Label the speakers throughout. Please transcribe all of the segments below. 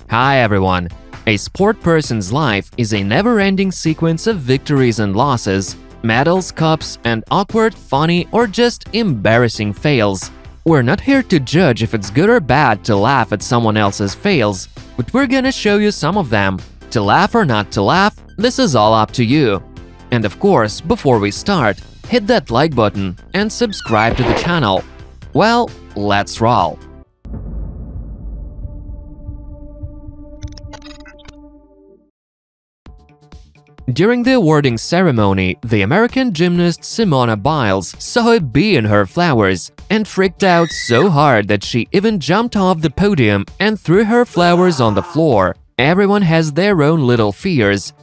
Speaker 1: Hi everyone! A sport person's life is a never-ending sequence of victories and losses, medals, cups, and awkward, funny, or just embarrassing fails. We're not here to judge if it's good or bad to laugh at someone else's fails, but we're gonna show you some of them. To laugh or not to laugh, this is all up to you. And of course, before we start, hit that like button and subscribe to the channel. Well, let's roll! During the awarding ceremony, the American gymnast Simone Biles saw a bee in her flowers and freaked out so hard that she even jumped off the podium and threw her flowers on the floor. Everyone has their own little fears,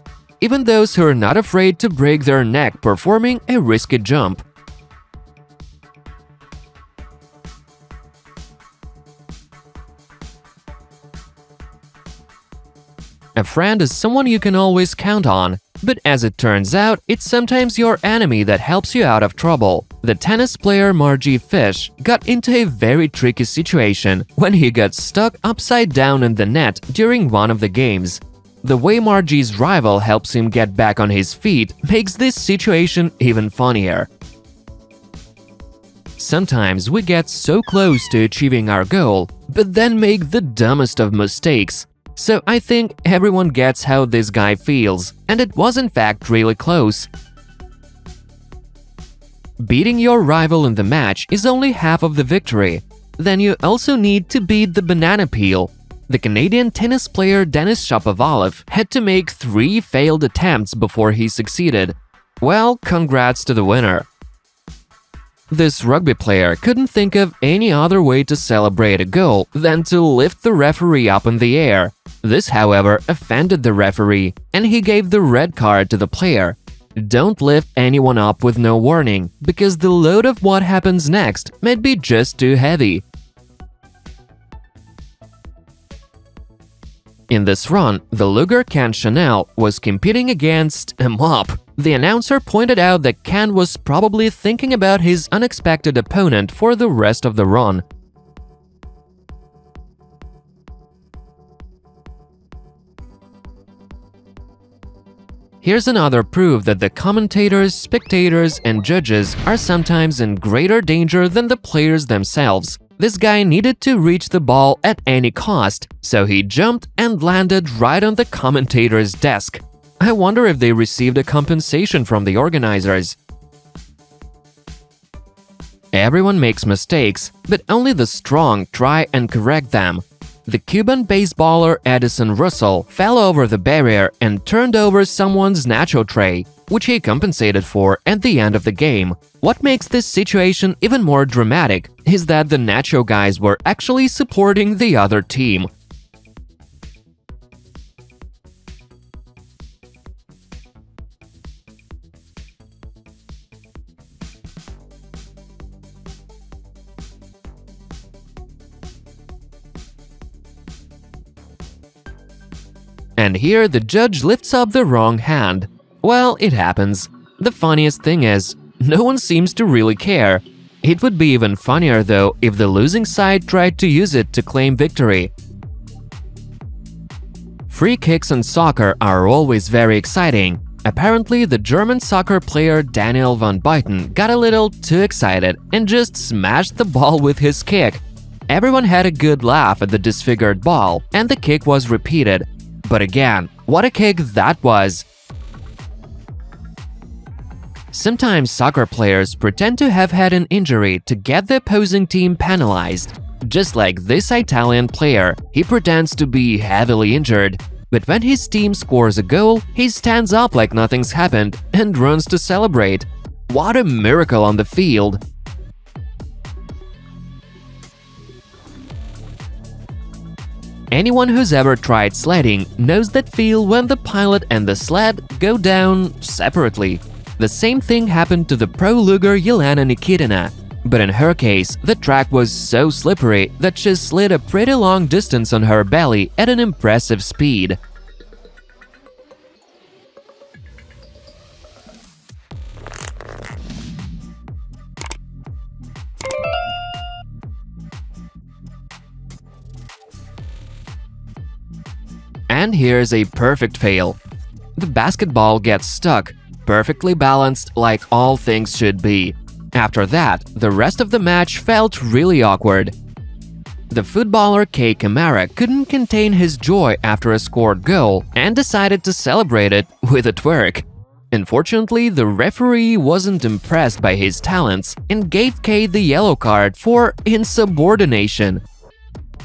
Speaker 1: even those who are not afraid to break their neck performing a risky jump. A friend is someone you can always count on, but as it turns out, it's sometimes your enemy that helps you out of trouble. The tennis player Margie Fish got into a very tricky situation when he got stuck upside down in the net during one of the games. The way Margie's rival helps him get back on his feet makes this situation even funnier. Sometimes we get so close to achieving our goal, but then make the dumbest of mistakes. So I think everyone gets how this guy feels, and it was in fact really close. Beating your rival in the match is only half of the victory. Then you also need to beat the banana peel. The Canadian tennis player Denis Shapovalov had to make 3 failed attempts before he succeeded. Well, congrats to the winner. This rugby player couldn't think of any other way to celebrate a goal than to lift the referee up in the air. This, however, offended the referee, and he gave the red card to the player. Don't lift anyone up with no warning, because the load of what happens next might be just too heavy. In this run, the luger Ken Chanel was competing against a mop. The announcer pointed out that Ken was probably thinking about his unexpected opponent for the rest of the run. Here's another proof that the commentators, spectators, and judges are sometimes in greater danger than the players themselves. This guy needed to reach the ball at any cost, so he jumped and landed right on the commentator's desk. I wonder if they received a compensation from the organizers. Everyone makes mistakes, but only the strong try and correct them. The Cuban baseballer Edison Russell fell over the barrier and turned over someone's nacho tray, which he compensated for at the end of the game. What makes this situation even more dramatic is that the nacho guys were actually supporting the other team. And here the judge lifts up the wrong hand. Well, it happens. The funniest thing is, no one seems to really care. It would be even funnier though if the losing side tried to use it to claim victory. Free kicks in soccer are always very exciting. Apparently, the German soccer player Daniel van Buyten got a little too excited and just smashed the ball with his kick. Everyone had a good laugh at the disfigured ball, and the kick was repeated. But again, what a kick that was! Sometimes soccer players pretend to have had an injury to get the opposing team penalized. Just like this Italian player, he pretends to be heavily injured, but when his team scores a goal, he stands up like nothing's happened and runs to celebrate. What a miracle on the field! Anyone who's ever tried sledding knows that feel when the pilot and the sled go down separately. The same thing happened to the pro luger Yelena Nikitina, but in her case, the track was so slippery that she slid a pretty long distance on her belly at an impressive speed. And here's a perfect fail. The basketball gets stuck, perfectly balanced like all things should be. After that, the rest of the match felt really awkward. The footballer K. Kamara couldn't contain his joy after a scored goal and decided to celebrate it with a twerk. Unfortunately, the referee wasn't impressed by his talents and gave K the yellow card for insubordination.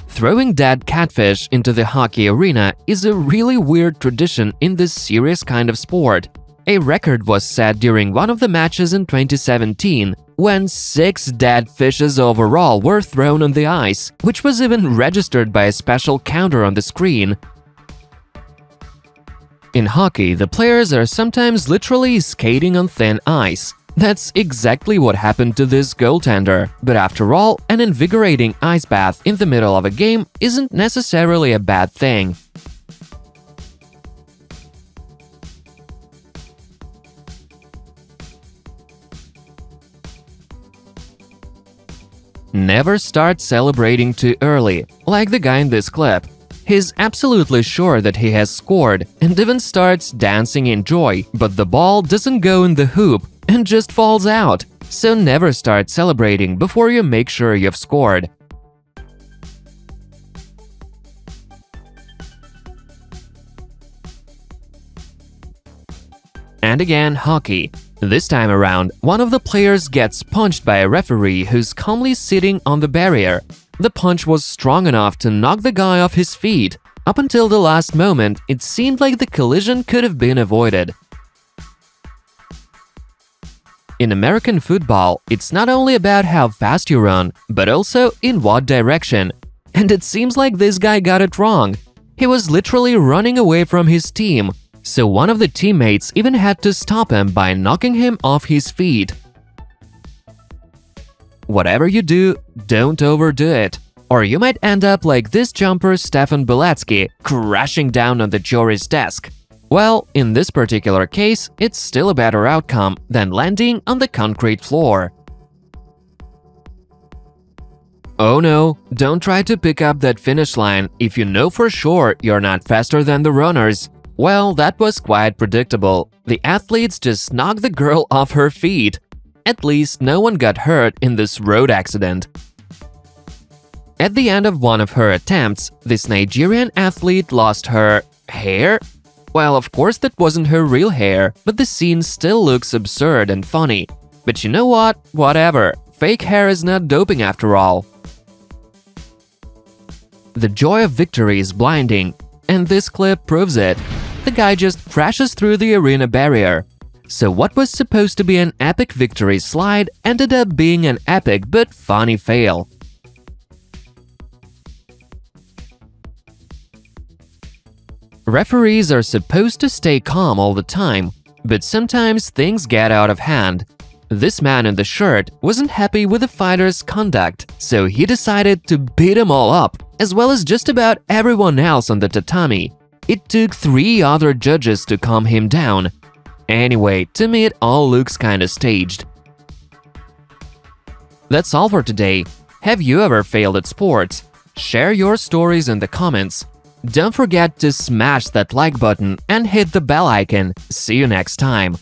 Speaker 1: Throwing dead catfish into the hockey arena is a really weird tradition in this serious kind of sport. A record was set during one of the matches in 2017 when 6 dead fishes overall were thrown on the ice, which was even registered by a special counter on the screen. In hockey, the players are sometimes literally skating on thin ice. That's exactly what happened to this goaltender. But after all, an invigorating ice bath in the middle of a game isn't necessarily a bad thing. Never start celebrating too early, like the guy in this clip. He's absolutely sure that he has scored and even starts dancing in joy, but the ball doesn't go in the hoop and just falls out. So never start celebrating before you make sure you've scored. And again, hockey. This time around, one of the players gets punched by a referee who's calmly sitting on the barrier. The punch was strong enough to knock the guy off his feet. Up until the last moment, it seemed like the collision could have been avoided. In American football, it's not only about how fast you run, but also in what direction. And it seems like this guy got it wrong. He was literally running away from his team, so one of the teammates even had to stop him by knocking him off his feet. Whatever you do, don't overdo it, or you might end up like this jumper Stefan Beletsky, crashing down on the jury's desk. Well, in this particular case, it's still a better outcome than landing on the concrete floor. Oh no, don't try to pick up that finish line if you know for sure you're not faster than the runners. Well, that was quite predictable. The athletes just knocked the girl off her feet. At least no one got hurt in this road accident. At the end of one of her attempts, this Nigerian athlete lost her hair? Well, of course that wasn't her real hair, but the scene still looks absurd and funny. But you know what? Whatever. Fake hair is not doping after all. The joy of victory is blinding, and this clip proves it. The guy just crashes through the arena barrier. So what was supposed to be an epic victory slide ended up being an epic but funny fail. Referees are supposed to stay calm all the time, but sometimes things get out of hand. This man in the shirt wasn't happy with the fighter's conduct, so he decided to beat them all up, as well as just about everyone else on the tatami. It took 3 other judges to calm him down. Anyway, to me it all looks kinda staged. That's all for today. Have you ever failed at sports? Share your stories in the comments. Don't forget to smash that like button and hit the bell icon. See you next time.